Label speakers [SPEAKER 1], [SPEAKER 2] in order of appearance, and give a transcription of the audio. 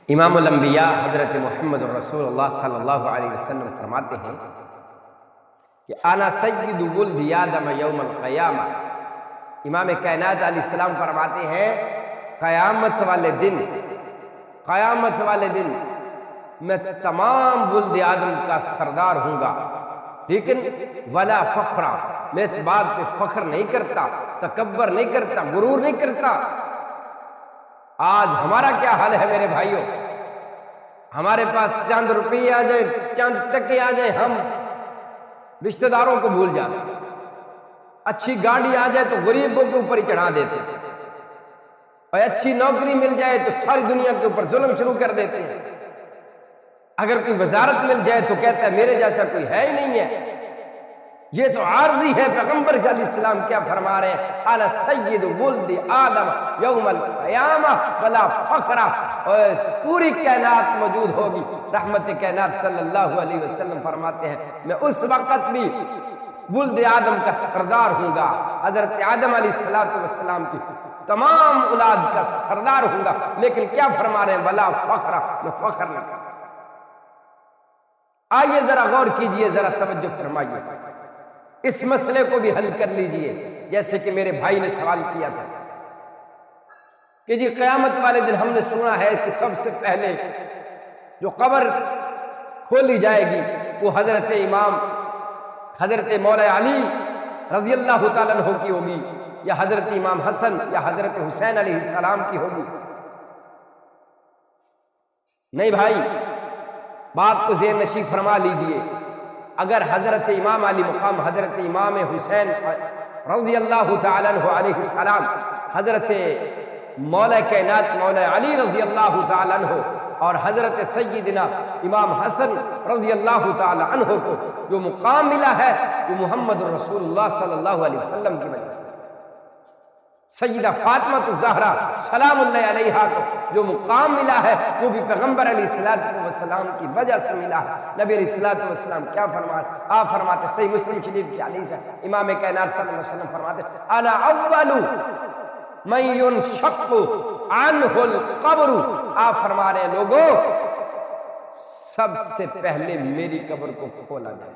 [SPEAKER 1] امام الانبیاء حضرت محمد رسول اللہ صلی اللہ علیہ وسلم فرماتے ہیں کہ انا سید ولد آدم یوم القیامہ۔ امام کائنات علیہ السلام فرماتے ہیں قیامت والے دن میں تمام ولد آدم کا سردار ہوں گا، لیکن ولا فخرا، میں اس بات پہ فخر نہیں کرتا، تکبر نہیں کرتا، غرور نہیں کرتا۔ آج ہمارا کیا حال ہے میرے بھائیوں؟ ہمارے پاس چند روپیے آ جائے، چند ٹکے آ جائے، ہم رشتہ داروں کو بھول جاتے ہیں۔ اچھی گاڑی آ جائے تو غریبوں کے اوپر ہی چڑھا دیتے ہیں، اور اچھی نوکری مل جائے تو ساری دنیا کے اوپر ظلم شروع کر دیتے ہیں۔ اگر کوئی وزارت مل جائے تو کہتا ہے میرے جیسا کوئی ہے ہی نہیں ہے، یہ تو عارضی ہے۔ پیغمبر علیہ السلام کیا فرما رہے ہیں؟ انا سید ولد آدم یوم القیامہ ولا فخر۔ پوری کائنات موجود ہوگی، رحمت کائنات صلی اللہ علیہ وسلم فرماتے ہیں میں اس وقت بھی ولد آدم کا سردار ہوں گا، حضرت آدم علیہ السلام کی تمام اولاد کا سردار ہوں گا، لیکن کیا فرما رہے ہیں؟ ولا فخر، میں فخر نہ کروں۔ آئیے ذرا غور کیجئے، ذرا توجہ فرمائیے، اس مسئلے کو بھی حل کر لیجئے۔ جیسے کہ میرے بھائی نے سوال کیا تھا کہ جی قیامت والے دن ہم نے سنا ہے کہ سب سے پہلے جو قبر کھولی جائے گی وہ حضرت مولا علی رضی اللہ تعالیٰ عنہ کی ہوگی، یا حضرت امام حسن یا حضرت حسین علیہ السلام کی ہوگی۔ نہیں بھائی، بات کو ذہن نشین فرما لیجئے۔ اگر حضرت امام علی مقام حضرت امام حسین رضی اللہ تعالیٰ عنہ علیہ السلام، حضرت مولا کائنات مولا علی رضی اللہ تعالیٰ عنہ اور حضرت سیدنا امام حسن رضی اللہ تعالیٰ عنہ کو جو مقام ملا ہے وہ محمد رسول اللہ صلی اللہ علیہ وسلم کی وجہ سے، سیدہ فاطمہ الزہرا سلام اللہ علیہا کو جو مقام ملا ہے وہ بھی پیغمبر علیہ السلام کی وجہ سے ملا ہے۔ نبی علیہ السلام کیا فرماتے؟ آپ فرماتے، صحیح مسلم شریف کی حدیث ہے، امام کائنات صلی اللہ علیہ وسلم فرماتے انا اول من ينشق عنہ القبر۔ آپ فرما رہے ہیں لوگوں سب سے پہلے میری قبر کو کھولا جائے۔